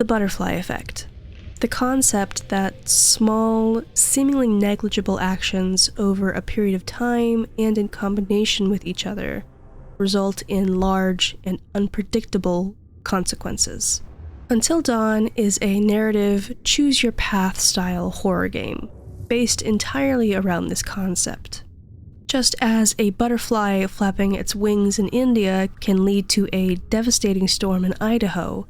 The butterfly effect. The concept that small, seemingly negligible actions over a period of time and in combination with each other result in large and unpredictable consequences. Until Dawn is a narrative, choose-your-path style horror game, based entirely around this concept. Just as a butterfly flapping its wings in India can lead to a devastating storm in Idaho,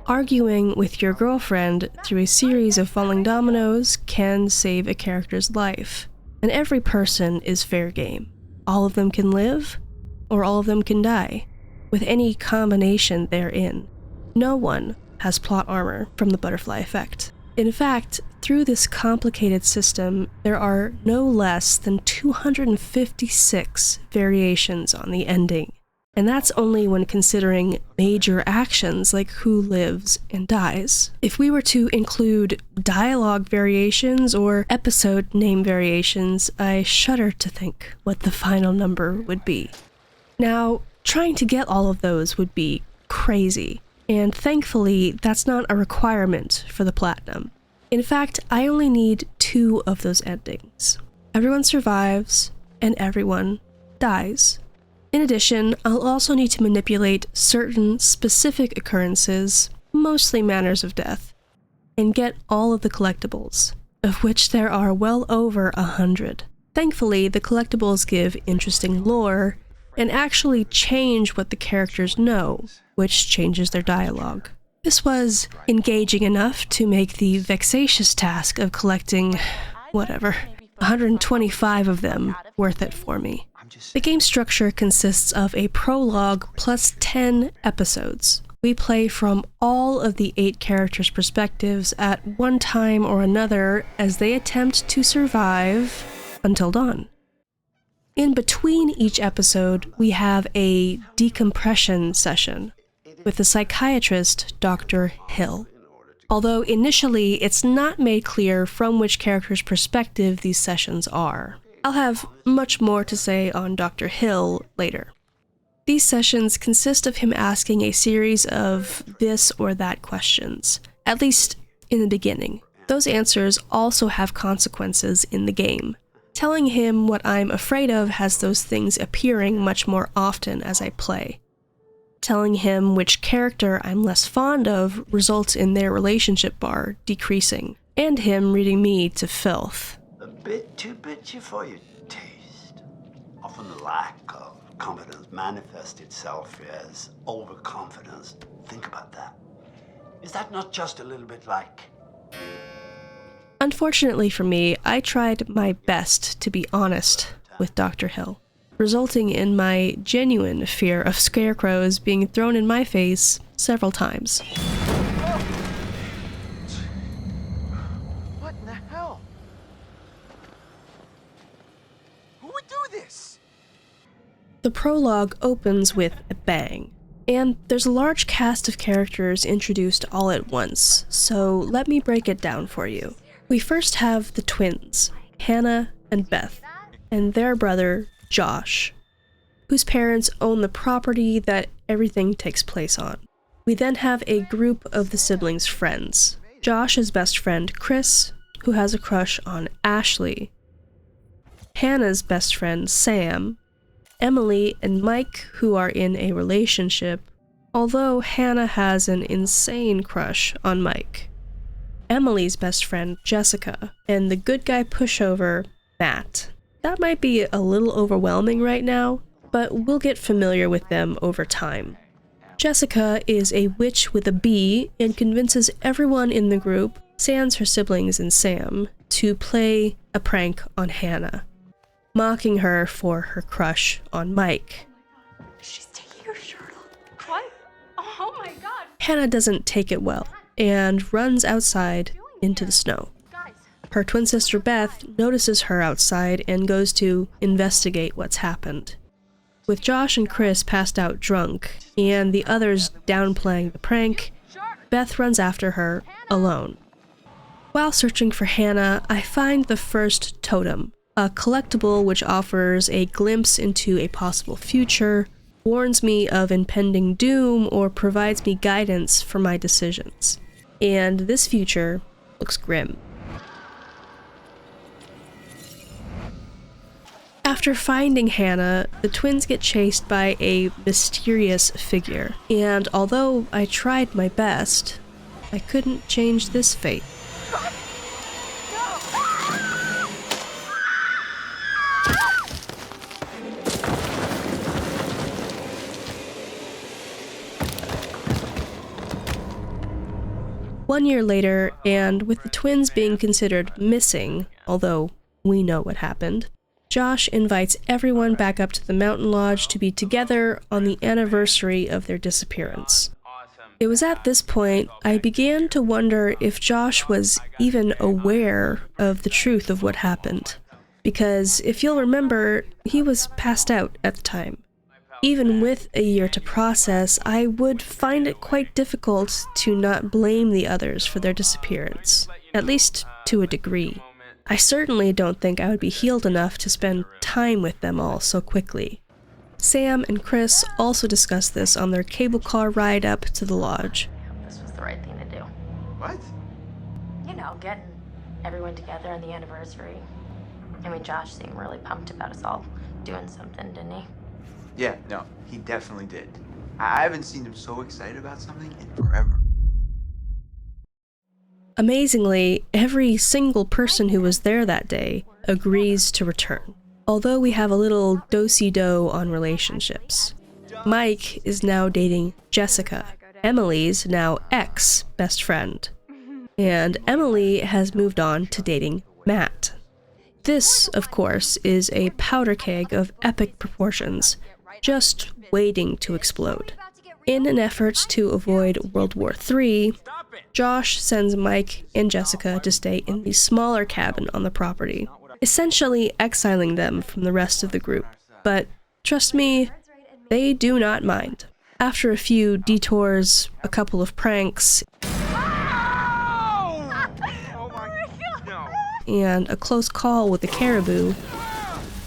arguing with your girlfriend through a series of falling dominoes can save a character's life. And every person is fair game. All of them can live, or all of them can die, with any combination therein. No one has plot armor from the butterfly effect. In fact, through this complicated system, there are no less than 256 variations on the ending. And that's only when considering major actions like who lives and dies. If we were to include dialogue variations or episode name variations, I shudder to think what the final number would be. Now, trying to get all of those would be crazy, and thankfully that's not a requirement for the Platinum. In fact, I only need 2 of those endings. Everyone survives, and everyone dies. In addition, I'll also need to manipulate certain specific occurrences, mostly manners of death, and get all of the collectibles, of which there are well over 100. Thankfully, the collectibles give interesting lore, and actually change what the characters know, which changes their dialogue. This was engaging enough to make the vexatious task of collecting, 125 of them worth it for me. The game structure consists of a prologue plus 10 episodes. We play from all of the 8 characters' perspectives at one time or another as they attempt to survive until dawn. In between each episode, we have a decompression session with the psychiatrist, Dr. Hill. Although initially it's not made clear from which character's perspective these sessions are. I'll have much more to say on Dr. Hill later. These sessions consist of him asking a series of this or that questions, at least in the beginning. Those answers also have consequences in the game. Telling him what I'm afraid of has those things appearing much more often as I play. Telling him which character I'm less fond of results in their relationship bar decreasing, and him reading me to filth. A bit too bitchy for your taste. Often the lack of confidence manifests itself as overconfidence. Think about that. Is that not just a little bit like... Unfortunately for me, I tried my best to be honest with Dr. Hill, resulting in my genuine fear of scarecrows being thrown in my face several times. What in the hell? Who would do this? The prologue opens with a bang, and there's a large cast of characters introduced all at once, so let me break it down for you. We first have the twins, Hannah and Beth, and their brother, Josh, whose parents own the property that everything takes place on. We then have a group of the siblings' friends. Josh's best friend, Chris, who has a crush on Ashley, Hannah's best friend, Sam, Emily and Mike, who are in a relationship, although Hannah has an insane crush on Mike, Emily's best friend, Jessica, and the good guy pushover, Matt. That might be a little overwhelming right now, but we'll get familiar with them over time. Jessica is a witch with a B and convinces everyone in the group, sans her siblings and Sam, to play a prank on Hannah, mocking her for her crush on Mike. She's taking her shirt off. What? Oh my god! Hannah doesn't take it well and runs outside into the snow. Her twin sister Beth notices her outside and goes to investigate what's happened. With Josh and Chris passed out drunk, and the others downplaying the prank, Beth runs after her alone. While searching for Hannah, I find the first totem, a collectible which offers a glimpse into a possible future, warns me of impending doom, or provides me guidance for my decisions. and this future looks grim. After finding Hannah, the twins get chased by a mysterious figure, and although I tried my best, I couldn't change this fate. One year later, and with the twins being considered missing, although we know what happened, Josh invites everyone back up to the mountain lodge to be together on the anniversary of their disappearance. It was at this point I began to wonder if Josh was even aware of the truth of what happened, because if you'll remember, he was passed out at the time. Even with a year to process, I would find it quite difficult to not blame the others for their disappearance, at least to a degree. I certainly don't think I would be healed enough to spend time with them all so quickly. Sam and Chris also discussed this on their cable car ride up to the lodge. This was the right thing to do. What? You know, getting everyone together on the anniversary. I mean, Josh seemed really pumped about us all doing something, didn't he? Yeah, no, he definitely did. I haven't seen him so excited about something in forever. Amazingly, every single person who was there that day agrees to return, although we have a little do-si-do on relationships. Mike is now dating Jessica, Emily's now ex-best friend, and Emily has moved on to dating Matt. This, of course, is a powder keg of epic proportions, just waiting to explode. In an effort to avoid World War III, Josh sends Mike and Jessica to stay in the smaller cabin on the property, essentially exiling them from the rest of the group. But trust me, they do not mind. After a few detours, a couple of pranks, and a close call with the caribou,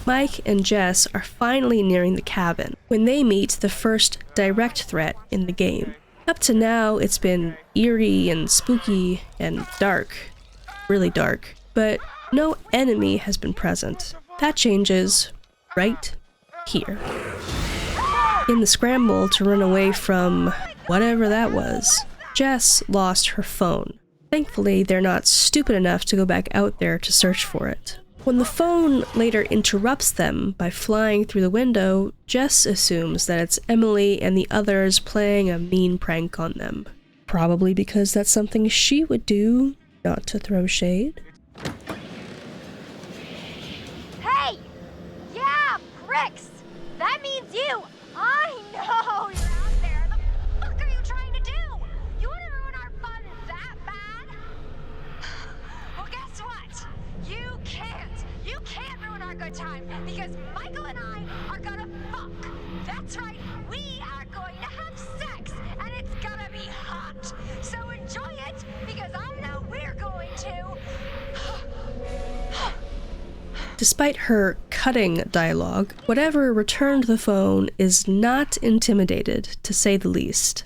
Mike and Jess are finally nearing the cabin when they meet the first direct threat in the game. Up to now, it's been eerie and spooky and dark, really dark, but no enemy has been present. That changes right here. In the scramble to run away from whatever that was, Jess lost her phone. Thankfully, they're not stupid enough to go back out there to search for it. When the phone later interrupts them by flying through the window, Jess assumes that it's Emily and the others playing a mean prank on them. Probably because that's something she would do, not to throw shade. Hey! Yeah, pricks! That means you! I know you're out there! The fuck are you trying to do? You want to ruin our fun that bad? Well, guess what? You can't! You can't ruin our good time, because Michael and I are gonna fuck! That's right, we are going to have sex, and it's gonna be hot! So enjoy it, because I know we're going to! Despite her cutting dialogue, whatever returned the phone is not intimidated, to say the least.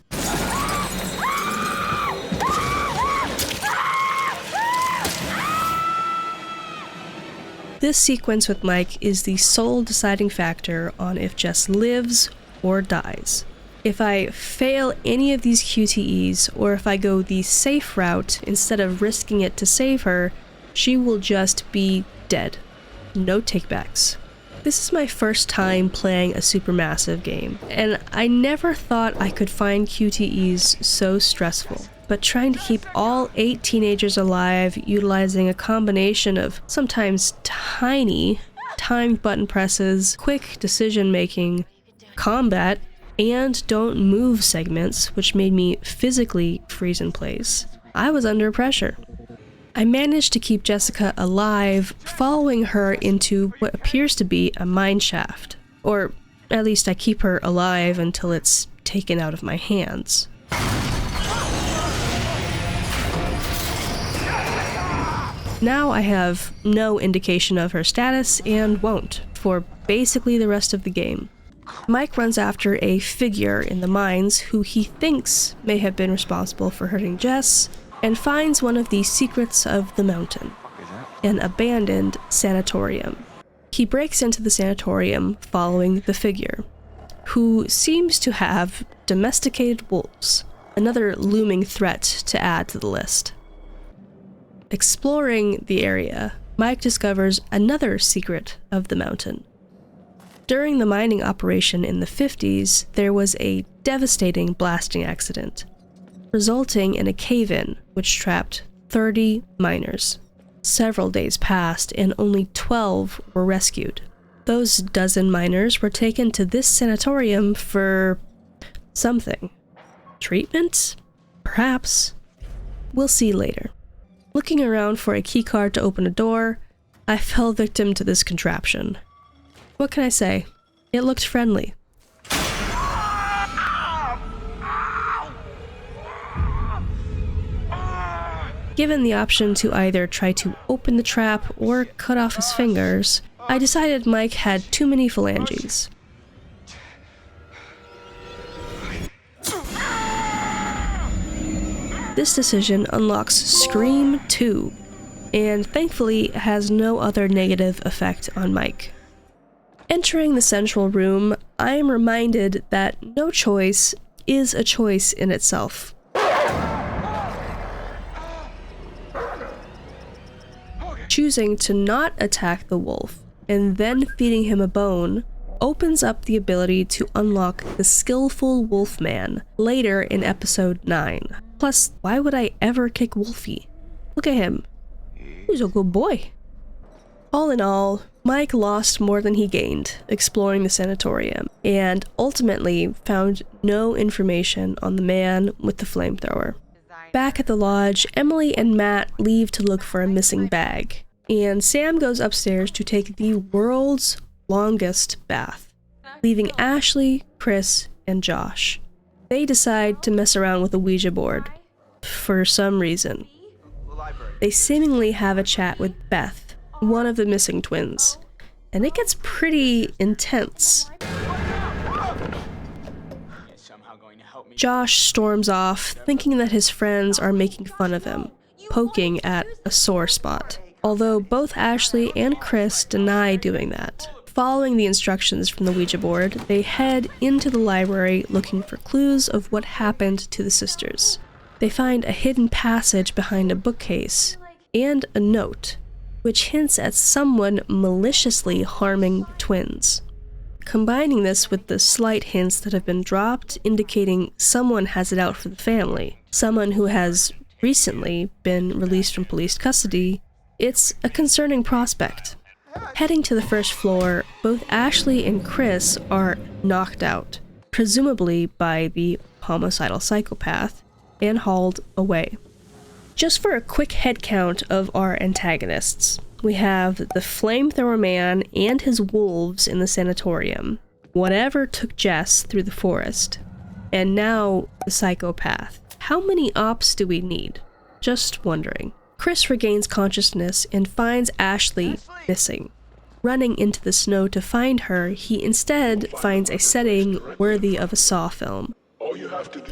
This sequence with Mike is the sole deciding factor on if Jess lives or dies. If I fail any of these QTEs, or if I go the safe route instead of risking it to save her, she will just be dead. No takebacks. This is my first time playing a supermassive game, and I never thought I could find QTEs so stressful. But trying to keep all 8 teenagers alive utilizing a combination of sometimes tiny timed button presses, quick decision making, combat, and don't move segments, which made me physically freeze in place. I was under pressure. I managed to keep Jessica alive, following her into what appears to be a mine shaft. Or at least I keep her alive until it's taken out of my hands. Now I have no indication of her status and won't for basically the rest of the game. Mike runs after a figure in the mines who he thinks may have been responsible for hurting Jess, and finds one of the secrets of the mountain, an abandoned sanatorium. He breaks into the sanatorium following the figure, who seems to have domesticated wolves, another looming threat to add to the list. Exploring the area, Mike discovers another secret of the mountain. During the mining operation in the 50s, there was a devastating blasting accident, resulting in a cave-in which trapped 30 miners. Several days passed and only 12 were rescued. Those dozen miners were taken to this sanatorium for something. Treatment? Perhaps. We'll see later. Looking around for a keycard to open a door, I fell victim to this contraption. What can I say? It looked friendly. Given the option to either try to open the trap or cut off his fingers, I decided Mike had too many phalanges. This decision unlocks Scream 2, and thankfully has no other negative effect on Mike. Entering the central room, I am reminded that no choice is a choice in itself. Choosing to not attack the wolf and then feeding him a bone opens up the ability to unlock the skillful Wolfman later in episode 9. Plus, why would I ever kick Wolfie? Look at him. He's a good boy. All in all, Mike lost more than he gained exploring the sanatorium, and ultimately found no information on the man with the flamethrower. Back at the lodge, Emily and Matt leave to look for a missing bag, and Sam goes upstairs to take the world's longest bath, leaving Ashley, Chris, and Josh. They decide to mess around with a Ouija board, for some reason. They seemingly have a chat with Beth, one of the missing twins, and it gets pretty intense. Josh storms off, thinking that his friends are making fun of him, poking at a sore spot, although both Ashley and Chris deny doing that. Following the instructions from the Ouija board, they head into the library looking for clues of what happened to the sisters. They find a hidden passage behind a bookcase, and a note, which hints at someone maliciously harming the twins. Combining this with the slight hints that have been dropped indicating someone has it out for the family, someone who has recently been released from police custody, it's a concerning prospect. Heading to the first floor, both Ashley and Chris are knocked out, presumably by the homicidal psychopath, and hauled away. Just for a quick head count of our antagonists, we have the flamethrower man and his wolves in the sanatorium, whatever took Jess through the forest, and now the psychopath. How many ops do we need? Just wondering. Chris regains consciousness and finds Ashley missing. Running into the snow to find her, he instead finds a setting worthy of a Saw film.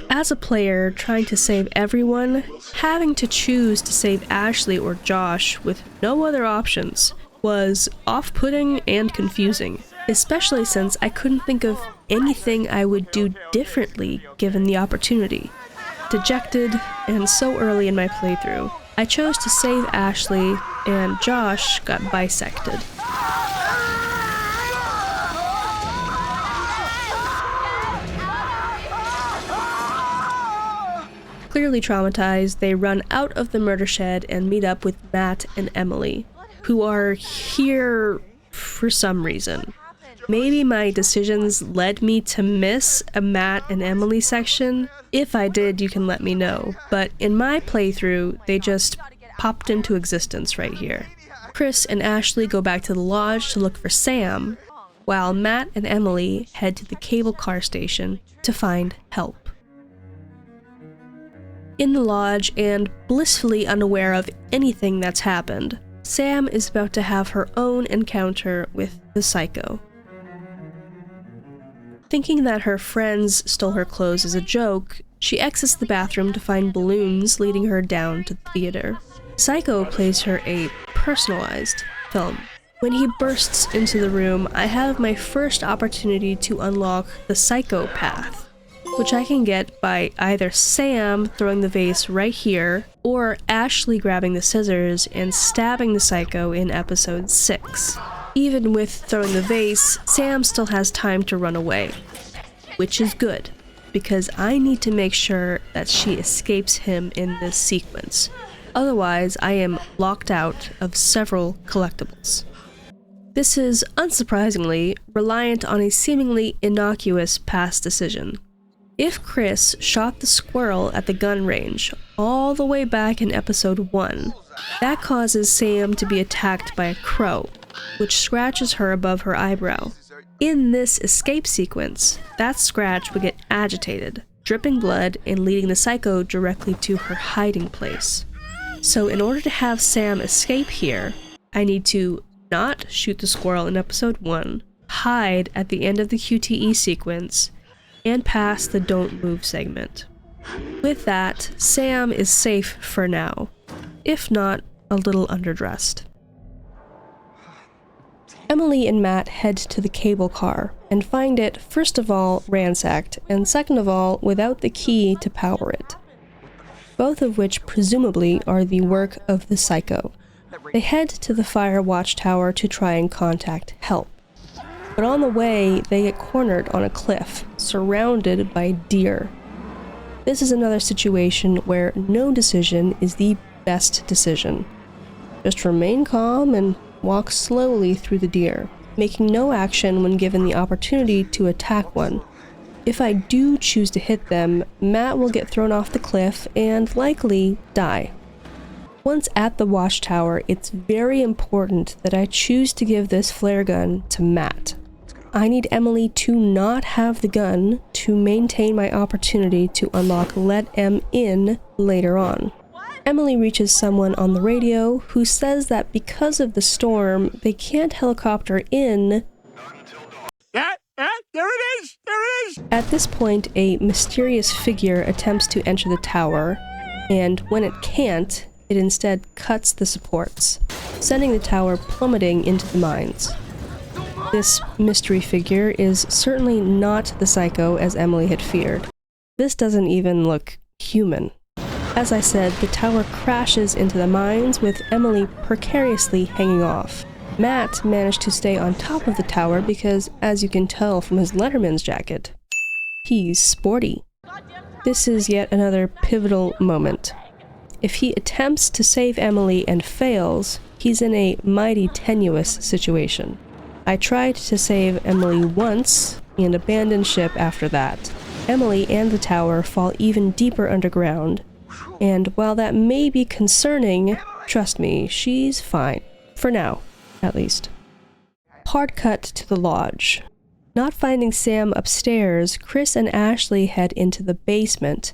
As a player trying to save everyone, having to choose to save Ashley or Josh with no other options was off-putting and confusing, especially since I couldn't think of anything I would do differently given the opportunity. Dejected, and so early in my playthrough, I chose to save Ashley, and Josh got bisected. Clearly traumatized, they run out of the murder shed and meet up with Matt and Emily, who are here for some reason. Maybe my decisions led me to miss a Matt and Emily section. If I did, you can let me know. But in my playthrough, they just popped into existence right here. Chris and Ashley go back to the lodge to look for Sam, while Matt and Emily head to the cable car station to find help. In the lodge, and blissfully unaware of anything that's happened, Sam is about to have her own encounter with the Psycho. Thinking that her friends stole her clothes as a joke, She exits the bathroom to find balloons leading her down to the theater. Psycho plays her a personalized film. When he bursts into the room, I have my first opportunity to unlock the psychopath, which I can get by either Sam throwing the vase right here, or Ashley grabbing the scissors and stabbing the psycho in episode 6. Even with throwing the vase, Sam still has time to run away, which is good, because I need to make sure that she escapes him in this sequence. Otherwise, I am locked out of several collectibles. This is, unsurprisingly, reliant on a seemingly innocuous past decision. If Chris shot the squirrel at the gun range all the way back in episode 1, that causes Sam to be attacked by a crow, which scratches her above her eyebrow. In this escape sequence, that scratch would get agitated, dripping blood and leading the psycho directly to her hiding place. So in order to have Sam escape here, I need to not shoot the squirrel in episode 1, hide at the end of the QTE sequence, and pass the don't move segment. With that, Sam is safe for now, if not a little underdressed. Emily and Matt head to the cable car and find it, first of all, ransacked, and second of all, without the key to power it. Both of which presumably are the work of the psycho. They head to the fire watchtower to try and contact help. But on the way, they get cornered on a cliff, surrounded by deer. This is another situation where no decision is the best decision. Just remain calm and walk slowly through the deer, making no action when given the opportunity to attack one. If I do choose to hit them, Matt will get thrown off the cliff and likely die. Once at the watchtower, it's very important that I choose to give this flare gun to Matt. I need Emily to not have the gun to maintain my opportunity to unlock Let M in later on. Emily reaches someone on the radio who says that because of the storm, they can't helicopter in. There it is! There it is! At this point, a mysterious figure attempts to enter the tower, and when it can't, it instead cuts the supports, sending the tower plummeting into the mines. This mystery figure is certainly not the psycho as Emily had feared. This doesn't even look human. As I said, the tower crashes into the mines with Emily precariously hanging off. Matt managed to stay on top of the tower because, as you can tell from his Letterman's jacket, he's sporty. This is yet another pivotal moment. If he attempts to save Emily and fails, he's in a mighty tenuous situation. I tried to save Emily once and abandoned ship after that. Emily and the tower fall even deeper underground, and while that may be concerning, trust me, she's fine. For now, at least. Hard cut to the lodge. Not finding Sam upstairs, Chris and Ashley head into the basement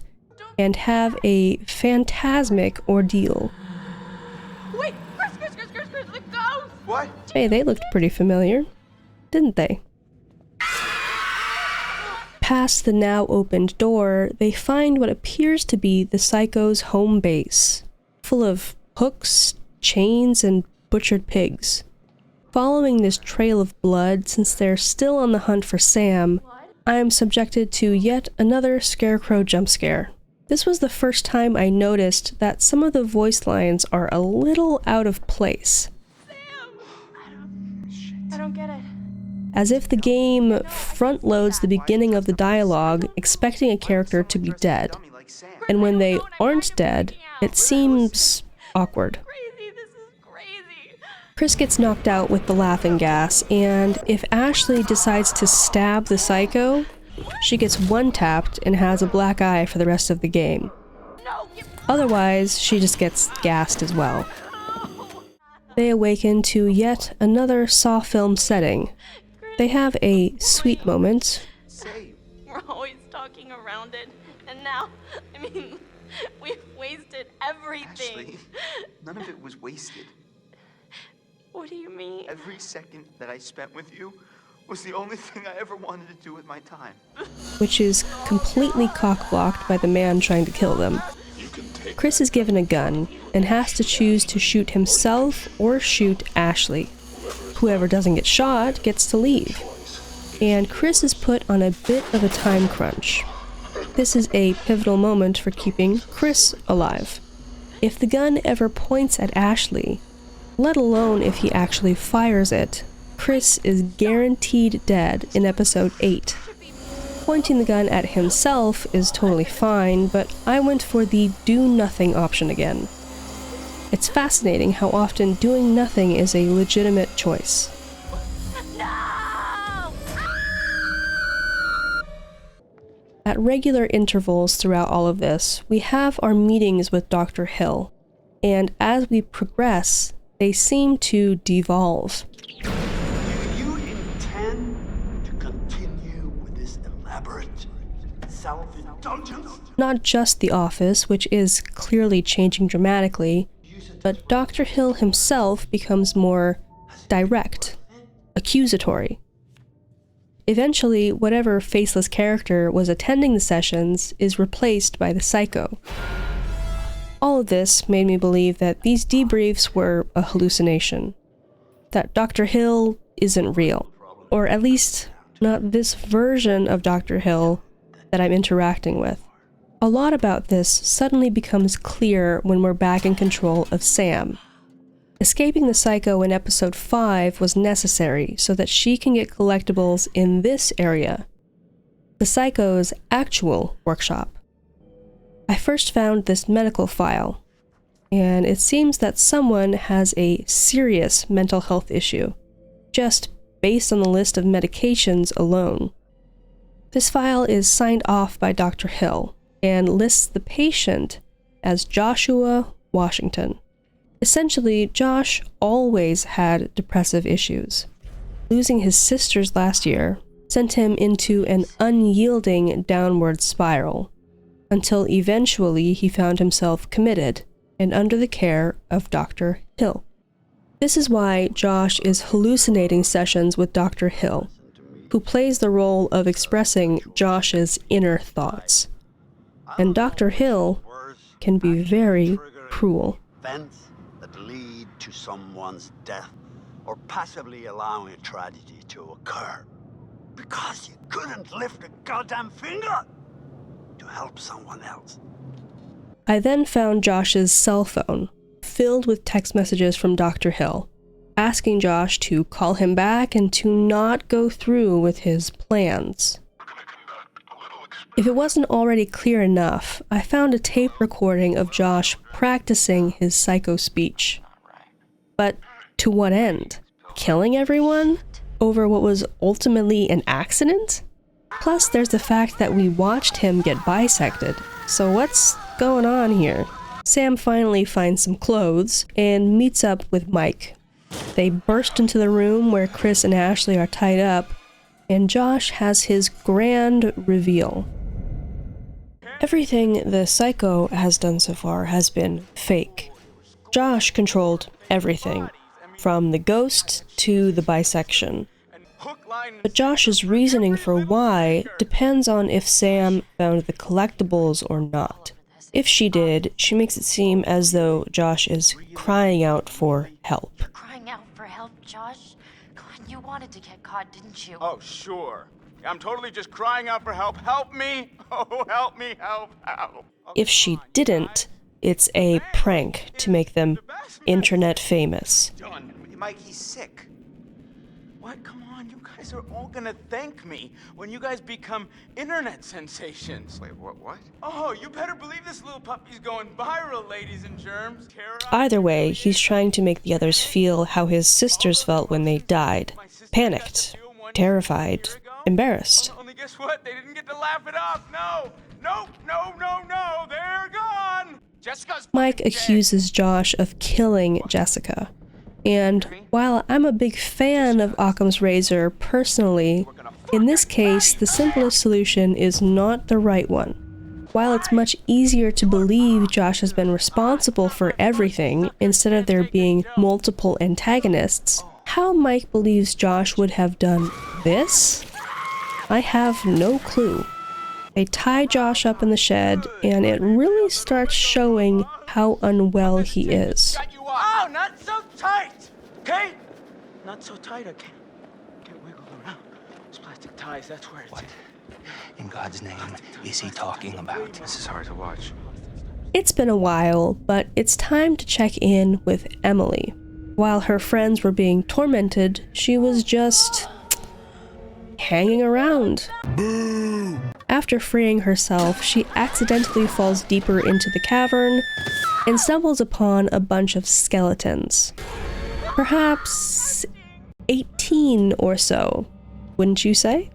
and have a phantasmic ordeal. Wait! Chris, the ghost! What? Hey, they looked pretty familiar, didn't they? Past the now opened door, they find what appears to be the psycho's home base, full of hooks, chains, and butchered pigs. Following this trail of blood, since they're still on the hunt for Sam, I am subjected to yet another scarecrow jump scare. This was the first time I noticed that some of the voice lines are a little out of place. I don't get it. As if the game front-loads the beginning of the dialogue, expecting a character to be dead. And when they aren't dead, it seems awkward. Crazy, this is crazy. Chris gets knocked out with the laughing gas, and if Ashley decides to stab the psycho, she gets one-tapped and has a black eye for the rest of the game. Otherwise, she just gets gassed as well. They awaken to yet another Saw film setting. They have a sweet moment. We're always talking around it, and now, we've wasted everything. Ashley, none of it was wasted. What do you mean? Every second that I spent with you was the only thing I ever wanted to do with my time. which is completely cock-blocked by the man trying to kill them. Chris is given a gun and has to choose to shoot himself or shoot Ashley. Whoever doesn't get shot gets to leave. And Chris is put on a bit of a time crunch. This is a pivotal moment for keeping Chris alive. If the gun ever points at Ashley, let alone if he actually fires it, Chris is guaranteed dead in episode 8. Pointing the gun at himself is totally fine, but I went for the do nothing option again. It's fascinating how often doing nothing is a legitimate choice. No! At regular intervals throughout all of this, we have our meetings with Dr. Hill, and as we progress, they seem to devolve. Do you intend to continue with this elaborate self-indulgence? Not just the office, which is clearly changing dramatically, but Dr. Hill himself becomes more direct, accusatory. Eventually, whatever faceless character was attending the sessions is replaced by the psycho. All of this made me believe that these debriefs were a hallucination, that Dr. Hill isn't real, or at least not this version of Dr. Hill that I'm interacting with. A lot about this suddenly becomes clear when we're back in control of Sam. Escaping the psycho in episode 5 was necessary so that she can get collectibles in this area, the psycho's actual workshop. I first found this medical file, and it seems that someone has a serious mental health issue, just based on the list of medications alone. This file is signed off by Dr. Hill, and lists the patient as Joshua Washington. Essentially, Josh always had depressive issues. Losing his sisters last year sent him into an unyielding downward spiral, until eventually he found himself committed and under the care of Dr. Hill. This is why Josh is hallucinating sessions with Dr. Hill, who plays the role of expressing Josh's inner thoughts. And Dr. Hill can be very cruel. Events that lead to someone's death or passively allowing a tragedy to occur because you couldn't lift a goddamn finger to help someone else. I then found Josh's cell phone, filled with text messages from Dr. Hill, asking Josh to call him back and to not go through with his plans. If it wasn't already clear enough, I found a tape recording of Josh practicing his psycho speech. But to what end? Killing everyone? Over what was ultimately an accident? Plus, there's the fact that we watched him get bisected. So what's going on here? Sam finally finds some clothes and meets up with Mike. They burst into the room where Chris and Ashley are tied up, and Josh has his grand reveal. Everything the psycho has done so far has been fake. Josh controlled everything, from the ghost to the bisection. But Josh's reasoning for why depends on if Sam found the collectibles or not. If she did, she makes it seem as though Josh is crying out for help. Crying out for help, Josh? God, you wanted to get caught, didn't you? Oh, sure. I'm totally just crying out for help. Help me! Oh, help me, help. If she didn't, it's a prank to make them internet famous. Done. Mike, he's sick. What? Come on, you guys are all gonna thank me when you guys become internet sensations. Wait, what? Oh, you better believe this little puppy's going viral, ladies and germs. Either way, he's trying to make the others feel how his sisters felt when they died. Panicked, terrified, embarrassed. Only guess what? They didn't get to laugh it off. No, they're gone. Jessica's Mike accuses Josh of killing Jessica. And while I'm a big fan of Occam's razor personally, in this case, the simplest solution is not the right one. While it's much easier to believe Josh has been responsible for everything instead of there being multiple antagonists, how Mike believes Josh would have done this? I have no clue. They tie Josh up in the shed, and it really starts showing how unwell he is. Oh, not so tight! Okay? Not so tight, I can't wiggle around. Those plastic ties, that's where it's... What in God's name is he talking about? This is hard to watch. It's been a while, but it's time to check in with Emily. While her friends were being tormented, she was just hanging around. Boo! After freeing herself, she accidentally falls deeper into the cavern and stumbles upon a bunch of skeletons. Perhaps 18 or so, wouldn't you say?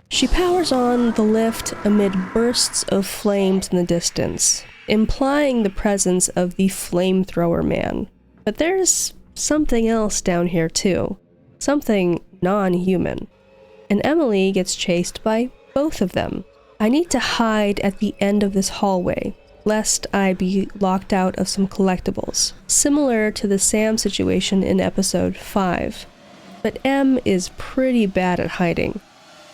She powers on the lift amid bursts of flames in the distance, implying the presence of the flamethrower man. But there's something else down here too. Something non-human. And Emily gets chased by both of them. I need to hide at the end of this hallway, lest I be locked out of some collectibles, similar to the Sam situation in episode 5. But Em is pretty bad at hiding,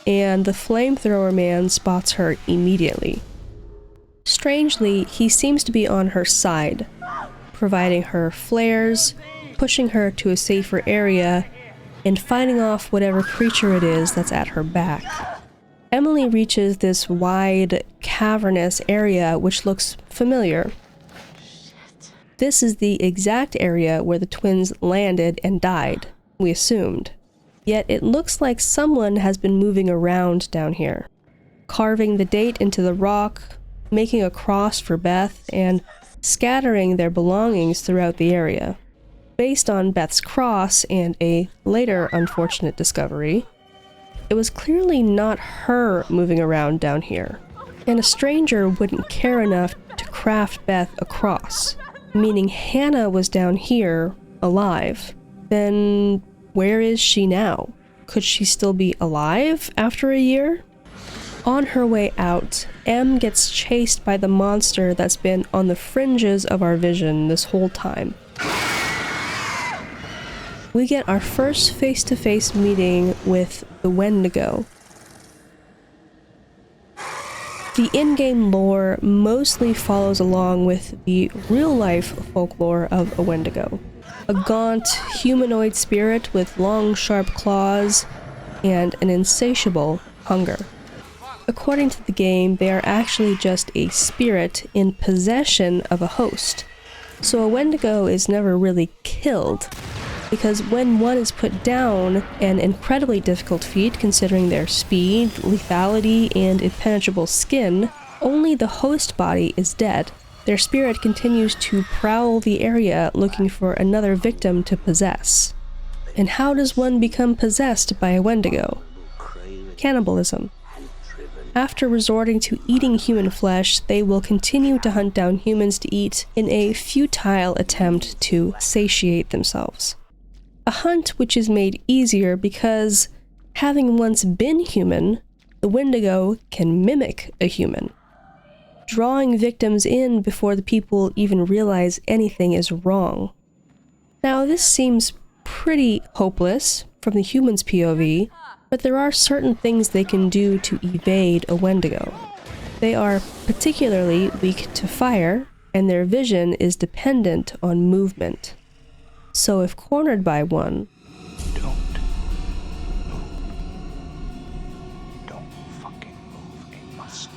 and the flamethrower man spots her immediately. Strangely, he seems to be on her side, providing her flares, pushing her to a safer area, and fighting off whatever creature it is that's at her back. Emily reaches this wide, cavernous area which looks familiar. This is the exact area where the twins landed and died, we assumed. Yet it looks like someone has been moving around down here, carving the date into the rock, making a cross for Beth, and scattering their belongings throughout the area. Based on Beth's cross and a later unfortunate discovery, it was clearly not her moving around down here, and a stranger wouldn't care enough to craft Beth a cross, meaning Hannah was down here, alive. Then where is she now? Could she still be alive after a year? On her way out, Em gets chased by the monster that's been on the fringes of our vision this whole time. We get our first face-to-face meeting with the Wendigo. The in-game lore mostly follows along with the real-life folklore of a Wendigo. A gaunt, humanoid spirit with long, sharp claws and an insatiable hunger. According to the game, they are actually just a spirit in possession of a host. So a Wendigo is never really killed, because when one is put down, an incredibly difficult feat considering their speed, lethality, and impenetrable skin, only the host body is dead. Their spirit continues to prowl the area looking for another victim to possess. And how does one become possessed by a Wendigo? Cannibalism. After resorting to eating human flesh, they will continue to hunt down humans to eat in a futile attempt to satiate themselves. A hunt which is made easier because, having once been human, the Wendigo can mimic a human, drawing victims in before the people even realize anything is wrong. Now, this seems pretty hopeless from the human's POV, but there are certain things they can do to evade a Wendigo. They are particularly weak to fire, and their vision is dependent on movement. So if cornered by one, Don't fucking move a muscle.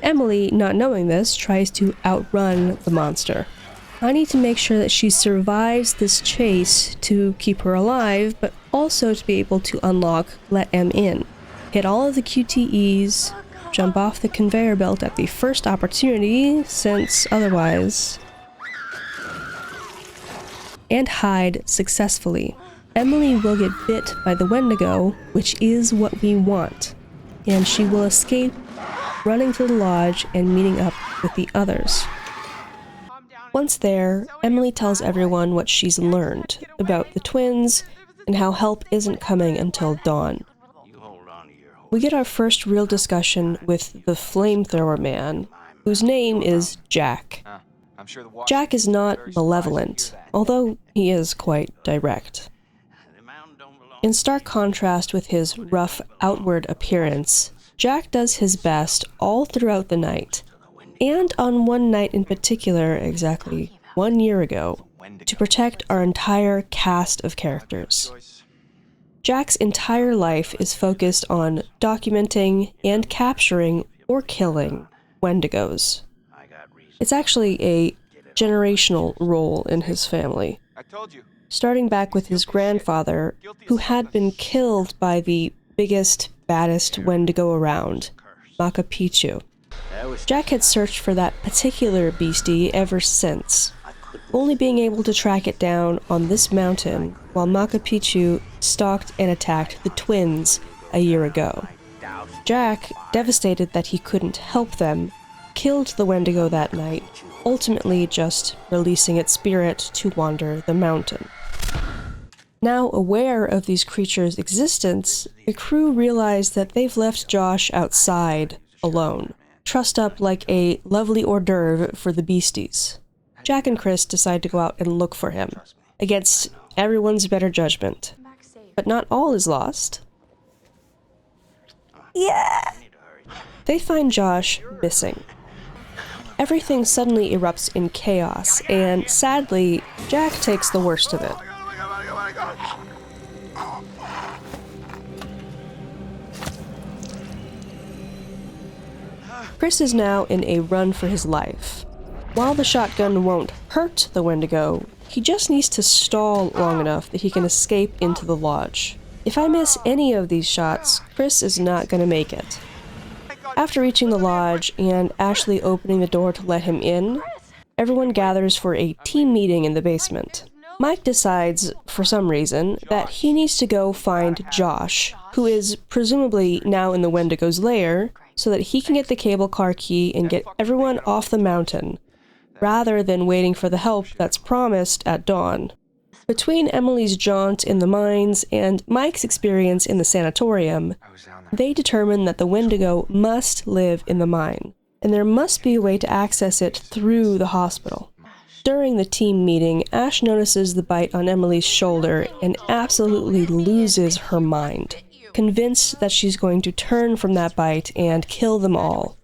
Emily, not knowing this, tries to outrun the monster. I need to make sure that she survives this chase to keep her alive, but also to be able to unlock Let Em In. Hit all of the QTEs, jump off the conveyor belt at the first opportunity, since otherwise... and hide successfully. Emily will get bit by the Wendigo, which is what we want, and she will escape, running to the lodge and meeting up with the others. Once there, Emily tells everyone what she's learned about the twins and how help isn't coming until dawn. We get our first real discussion with the flamethrower man, whose name is Jack. Jack is not malevolent, although he is quite direct. In stark contrast with his rough outward appearance, Jack does his best all throughout the night, and on one night in particular, exactly 1 year ago, to protect our entire cast of characters. Jack's entire life is focused on documenting and capturing or killing Wendigos. It's actually a generational role in his family, starting back with his grandfather, who had been killed by the biggest, baddest Wendigo around, Machu Picchu. Jack had searched for that particular beastie ever since, only being able to track it down on this mountain while Machu Picchu stalked and attacked the twins a year ago. Jack, devastated that he couldn't help them, killed the Wendigo that night, ultimately just releasing its spirit to wander the mountain. Now aware of these creatures' existence, the crew realize that they've left Josh outside, alone, trussed up like a lovely hors d'oeuvre for the beasties. Jack and Chris decide to go out and look for him, against everyone's better judgment. But not all is lost. Yeah! They find Josh missing. Everything suddenly erupts in chaos, and sadly, Jack takes the worst of it. Chris is now in a run for his life. While the shotgun won't hurt the Wendigo, he just needs to stall long enough that he can escape into the lodge. If I miss any of these shots, Chris is not going to make it. After reaching the lodge and Ashley opening the door to let him in, everyone gathers for a team meeting in the basement. Mike decides, for some reason, that he needs to go find Josh, who is presumably now in the Wendigo's lair, so that he can get the cable car key and get everyone off the mountain, rather than waiting for the help that's promised at dawn. Between Emily's jaunt in the mines and Mike's experience in the sanatorium, they determine that the Wendigo must live in the mine, and there must be a way to access it through the hospital. During the team meeting, Ash notices the bite on Emily's shoulder and absolutely loses her mind, convinced that she's going to turn from that bite and kill them all,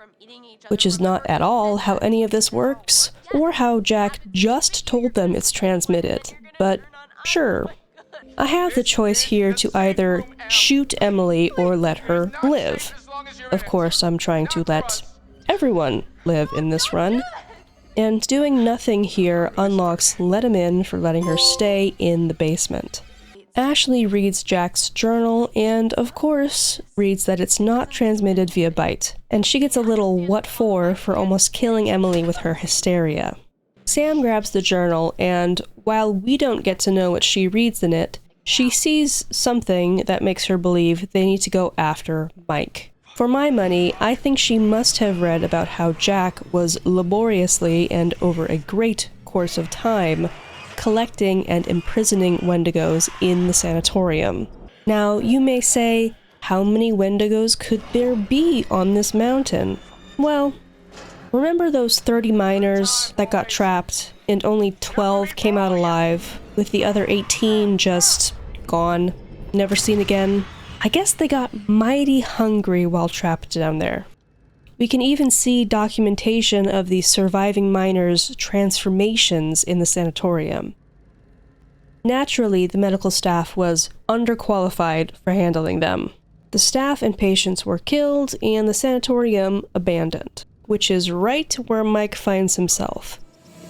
which is not at all how any of this works, or how Jack just told them it's transmitted. But sure, I have the choice here to either shoot Emily or let her live. Of course, I'm trying to let everyone live in this run, and doing nothing here unlocks let him in for letting her stay in the basement. Ashley reads Jack's journal and, of course, reads that it's not transmitted via bite, and she gets a little what for almost killing Emily with her hysteria. Sam grabs the journal, and while we don't get to know what she reads in it, she sees something that makes her believe they need to go after Mike. For my money, I think she must have read about how Jack was laboriously and over a great course of time collecting and imprisoning Wendigos in the sanatorium. Now, you may say, how many Wendigos could there be on this mountain? Well, remember those 30 miners that got trapped and only 12 came out alive, with the other 18 just gone, never seen again? I guess they got mighty hungry while trapped down there. We can even see documentation of the surviving miners' transformations in the sanatorium. Naturally, the medical staff was underqualified for handling them. The staff and patients were killed, and the sanatorium abandoned, which is right where Mike finds himself,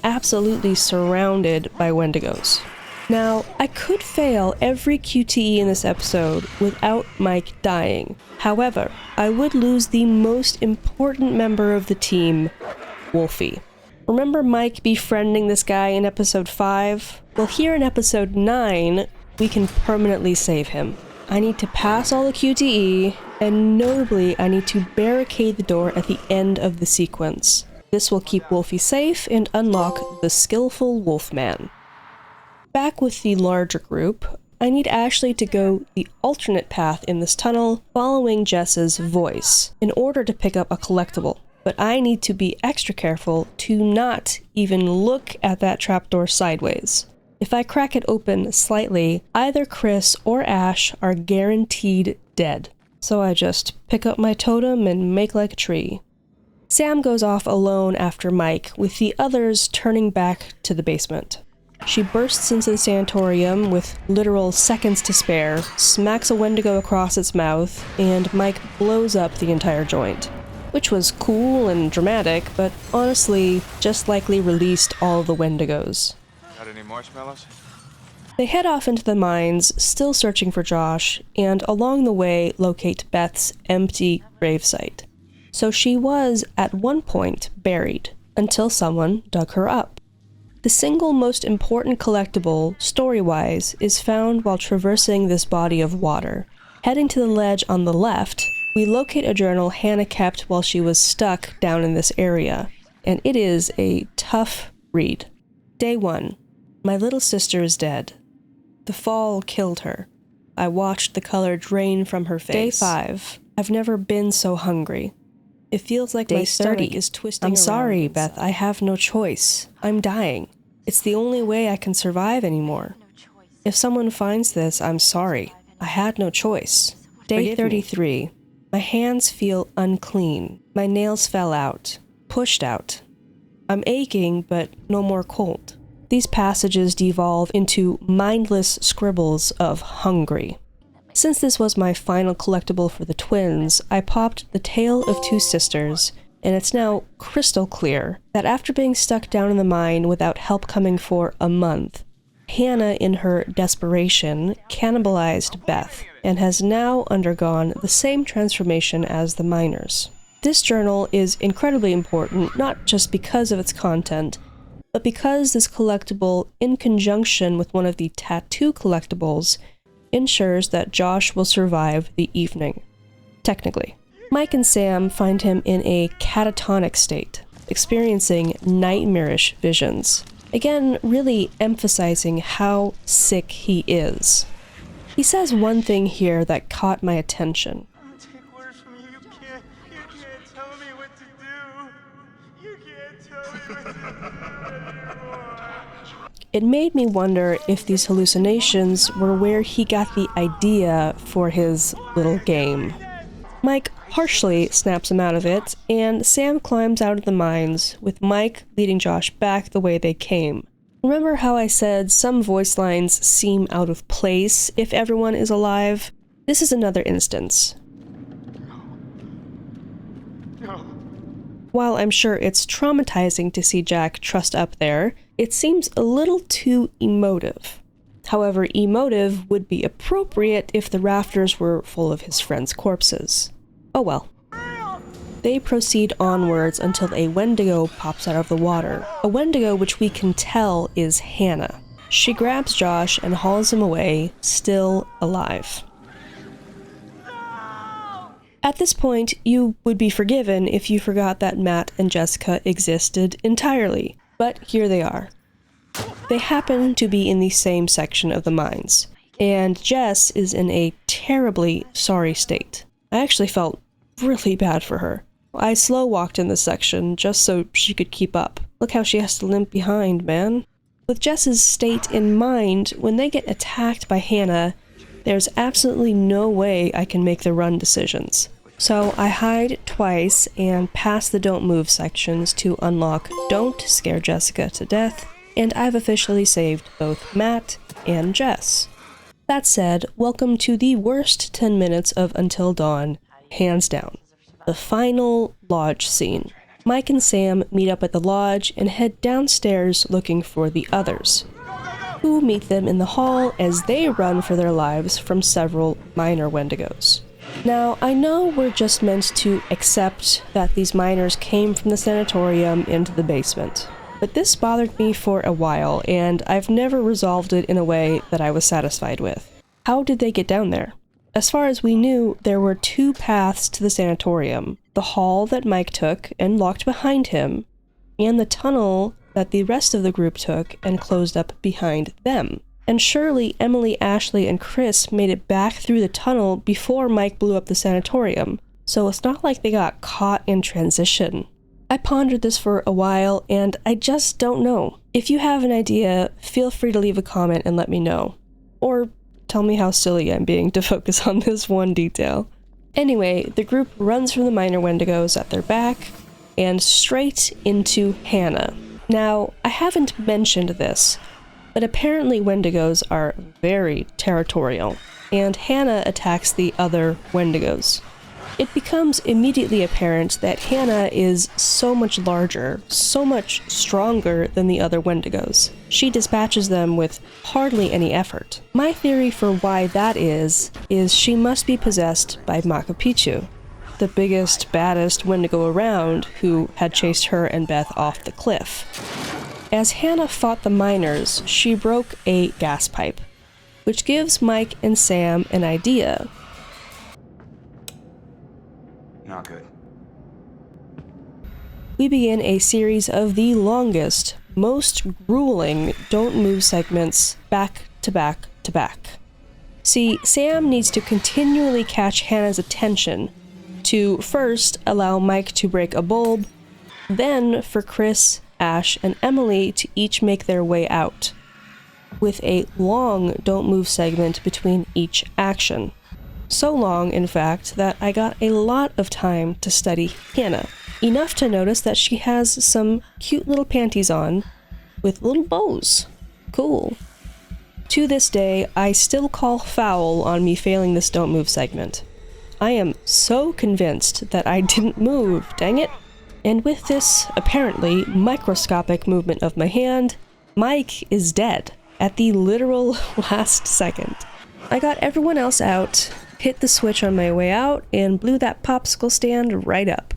absolutely surrounded by Wendigos. Now, I could fail every QTE in this episode without Mike dying. However, I would lose the most important member of the team, Wolfie. Remember Mike befriending this guy in episode 5? Well, here in episode 9, we can permanently save him. I need to pass all the QTE, and notably, I need to barricade the door at the end of the sequence. This will keep Wolfie safe and unlock the skillful Wolfman. Back with the larger group, I need Ashley to go the alternate path in this tunnel, following Jess's voice, in order to pick up a collectible. But I need to be extra careful to not even look at that trapdoor sideways. If I crack it open slightly, either Chris or Ash are guaranteed dead. So I just pick up my totem and make like a tree. Sam goes off alone after Mike, with the others turning back to the basement. She bursts into the sanatorium with literal seconds to spare, smacks a Wendigo across its mouth, and Mike blows up the entire joint. Which was cool and dramatic, but honestly, just likely released all the Wendigos. Got any marshmallows? They head off into the mines, still searching for Josh, and along the way locate Beth's empty gravesite. So she was, at one point, buried, until someone dug her up. The single most important collectible, story-wise, is found while traversing this body of water. Heading to the ledge on the left, we locate a journal Hannah kept while she was stuck down in this area, and it is a tough read. Day 1. My little sister is dead. The fall killed her. I watched the color drain from her face. Day 5. I've never been so hungry. It feels like my stomach is twisting around. I'm sorry, Beth. I have no choice. I'm dying. It's the only way I can survive anymore. If someone finds this, I'm sorry. I had no choice. Day 33. My hands feel unclean. My nails fell out. Pushed out. I'm aching, but no more cold. These passages devolve into mindless scribbles of hungry. Since this was my final collectible for the twins, I popped The Tale of Two Sisters, and it's now crystal clear that after being stuck down in the mine without help coming for a month, Hannah, in her desperation, cannibalized Beth, and has now undergone the same transformation as the miners. This journal is incredibly important, not just because of its content, but because this collectible, in conjunction with one of the tattoo collectibles, ensures that Josh will survive the evening. Technically. Mike and Sam find him in a catatonic state, experiencing nightmarish visions. Again, really emphasizing how sick he is. He says one thing here that caught my attention. I'm gonna take orders from you. You can't tell me what to do. You can't tell me what to do anymore. It made me wonder if these hallucinations were where he got the idea for his little game. Mike harshly snaps him out of it, and Sam climbs out of the mines, with Mike leading Josh back the way they came. Remember how I said some voice lines seem out of place if everyone is alive? This is another instance. No. While I'm sure it's traumatizing to see Jack trussed up there, it seems a little too emotive. However, emotive would be appropriate if the rafters were full of his friends' corpses. Oh well. They proceed onwards until a Wendigo pops out of the water. A Wendigo which we can tell is Hannah. She grabs Josh and hauls him away, still alive. At this point, you would be forgiven if you forgot that Matt and Jessica existed entirely. But here they are. They happen to be in the same section of the mines, and Jess is in a terribly sorry state. I actually felt really bad for her. I slow-walked in this section just so she could keep up. Look how she has to limp behind, man. With Jess's state in mind, when they get attacked by Hannah, there's absolutely no way I can make the run decisions. So I hide twice and pass the don't move sections to unlock Don't Scare Jessica to Death, and I've officially saved both Matt and Jess. That said, welcome to the worst 10 minutes of Until Dawn, hands down. The final lodge scene. Mike and Sam meet up at the lodge and head downstairs looking for the others, who meet them in the hall as they run for their lives from several minor Wendigos. Now, I know we're just meant to accept that these miners came from the sanatorium into the basement, but this bothered me for a while, and I've never resolved it in a way that I was satisfied with. How did they get down there? As far as we knew, there were two paths to the sanatorium: the hall that Mike took and locked behind him, and the tunnel that the rest of the group took and closed up behind them. And surely Emily, Ashley, and Chris made it back through the tunnel before Mike blew up the sanatorium, so it's not like they got caught in transition. I pondered this for a while, and I just don't know. If you have an idea, feel free to leave a comment and let me know. Or tell me how silly I'm being to focus on this one detail. Anyway, the group runs from the minor Wendigos at their back, and straight into Hannah. Now, I haven't mentioned this, but apparently Wendigos are very territorial, and Hannah attacks the other Wendigos. It becomes immediately apparent that Hannah is so much larger, so much stronger than the other Wendigos. She dispatches them with hardly any effort. My theory for why that is she must be possessed by Makapichu, the biggest, baddest Wendigo around who had chased her and Beth off the cliff. As Hannah fought the miners, she broke a gas pipe, which gives Mike and Sam an idea. Not good. We begin a series of the longest, most grueling don't move segments back to back to back. See, Sam needs to continually catch Hannah's attention to first allow Mike to break a bulb, then for Chris, Ash, and Emily to each make their way out, with a long don't move segment between each action. So long, in fact, that I got a lot of time to study Hannah. Enough to notice that she has some cute little panties on with little bows. Cool. To this day, I still call foul on me failing this don't move segment. I am so convinced that I didn't move, dang it. And with this, apparently, microscopic movement of my hand, Mike is dead at the literal last second. I got everyone else out, hit the switch on my way out, and blew that popsicle stand right up.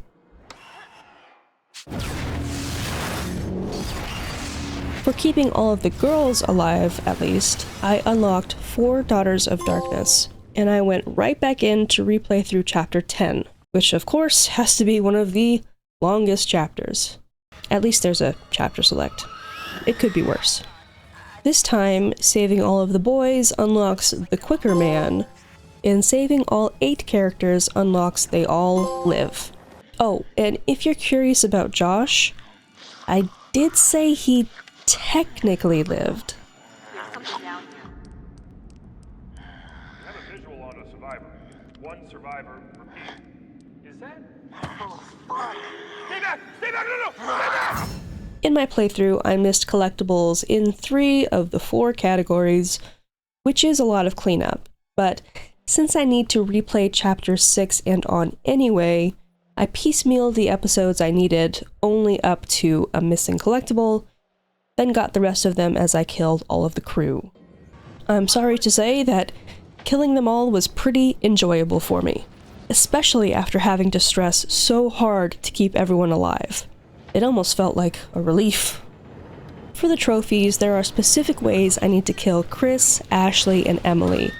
For keeping all of the girls alive, at least, I unlocked 4 Daughters of Darkness, and I went right back in to replay through Chapter 10, which of course has to be one of the longest chapters. At least there's a chapter select. It could be worse. This time, saving all of the boys unlocks the Quicker Man, and saving all 8 characters unlocks They All Live. Oh, and if you're curious about Josh, I did say he technically lived. I have a visual on a survivor. 1 survivor, repeat. Is that? Oh, fuck! Stay back! Stay back! No! Stay back! In my playthrough, I missed collectibles in 3 of the 4 categories, which is a lot of cleanup, but since I need to replay Chapter 6 and on anyway, I piecemealed the episodes I needed only up to a missing collectible, then got the rest of them as I killed all of the crew. I'm sorry to say that killing them all was pretty enjoyable for me, especially after having to stress so hard to keep everyone alive. It almost felt like a relief. For the trophies, there are specific ways I need to kill Chris, Ashley, and Emily,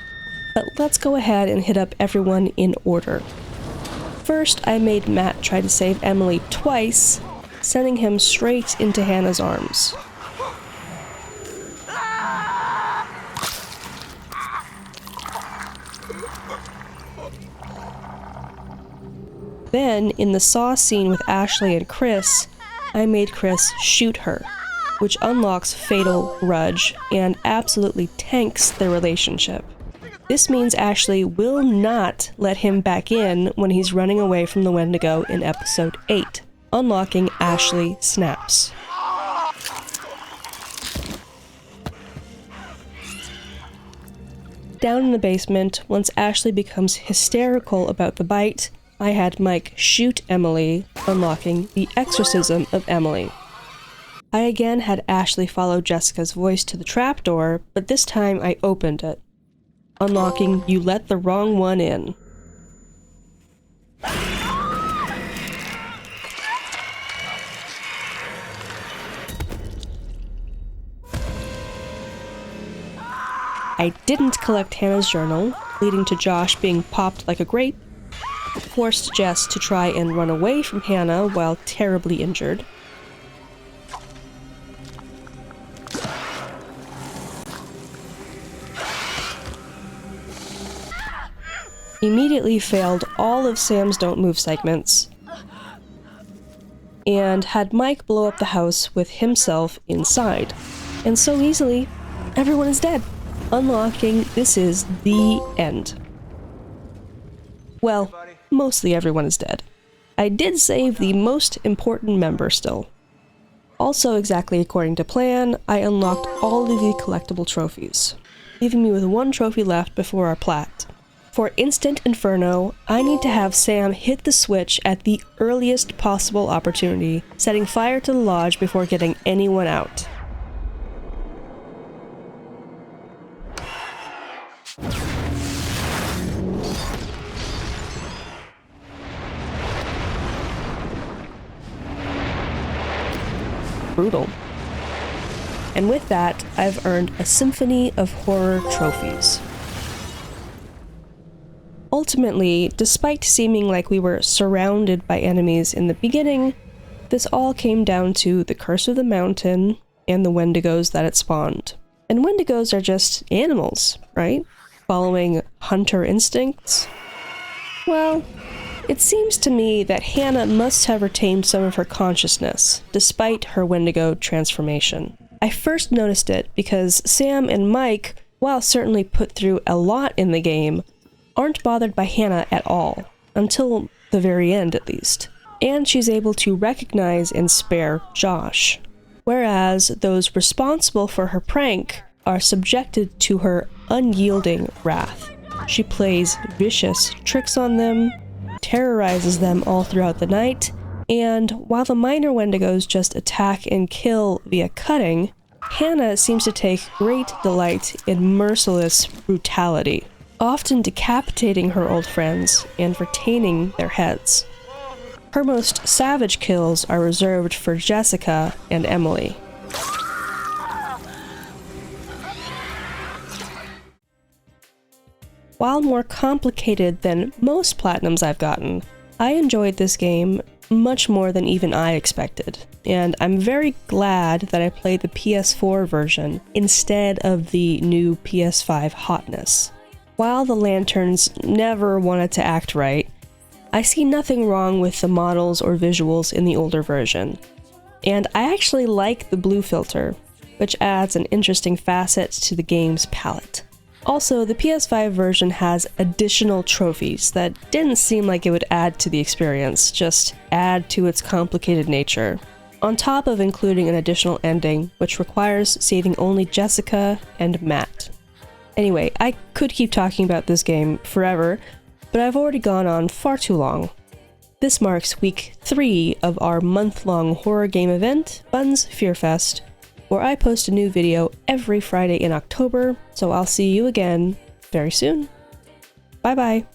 but let's go ahead and hit up everyone in order. First, I made Matt try to save Emily twice, sending him straight into Hannah's arms. Then, in the saw scene with Ashley and Chris, I made Chris shoot her, which unlocks Fatal Grudge and absolutely tanks their relationship. This means Ashley will not let him back in when he's running away from the Wendigo in episode 8, unlocking Ashley Snaps. Down in the basement, once Ashley becomes hysterical about the bite, I had Mike shoot Emily, unlocking the exorcism of Emily. I again had Ashley follow Jessica's voice to the trapdoor, but this time I opened it, unlocking You Let the Wrong One In. I didn't collect Hannah's journal, leading to Josh being popped like a grape, forced Jess to try and run away from Hannah while terribly injured. Immediately failed all of Sam's Don't Move segments, and had Mike blow up the house with himself inside. And so easily, everyone is dead. Unlocking, this is the end. Well, mostly everyone is dead. I did save the most important member still. Also, exactly according to plan, I unlocked all of the collectible trophies, leaving me with one trophy left before our plat. For Instant Inferno, I need to have Sam hit the switch at the earliest possible opportunity, setting fire to the lodge before getting anyone out. Brutal. And with that, I've earned a symphony of horror trophies. Ultimately, despite seeming like we were surrounded by enemies in the beginning, this all came down to the Curse of the Mountain and the Wendigos that it spawned. And Wendigos are just animals, right? Following hunter instincts. Well, it seems to me that Hannah must have retained some of her consciousness, despite her Wendigo transformation. I first noticed it because Sam and Mike, while certainly put through a lot in the game, aren't bothered by Hannah at all, until the very end at least. And she's able to recognize and spare Josh, whereas those responsible for her prank are subjected to her unyielding wrath. She plays vicious tricks on them, terrorizes them all throughout the night, and while the minor Wendigos just attack and kill via cutting, Hannah seems to take great delight in merciless brutality, often decapitating her old friends and retaining their heads. Her most savage kills are reserved for Jessica and Emily. While more complicated than most Platinums I've gotten, I enjoyed this game much more than even I expected, and I'm very glad that I played the PS4 version instead of the new PS5 hotness. While the lanterns never wanted to act right, I see nothing wrong with the models or visuals in the older version, and I actually like the blue filter, which adds an interesting facet to the game's palette. Also, the PS5 version has additional trophies that didn't seem like it would add to the experience, just add to its complicated nature, on top of including an additional ending, which requires saving only Jessica and Matt. Anyway, I could keep talking about this game forever, but I've already gone on far too long. This marks week 3 of our month-long horror game event, Bun's Fear Fest, where I post a new video every Friday in October, so I'll see you again very soon. Bye bye.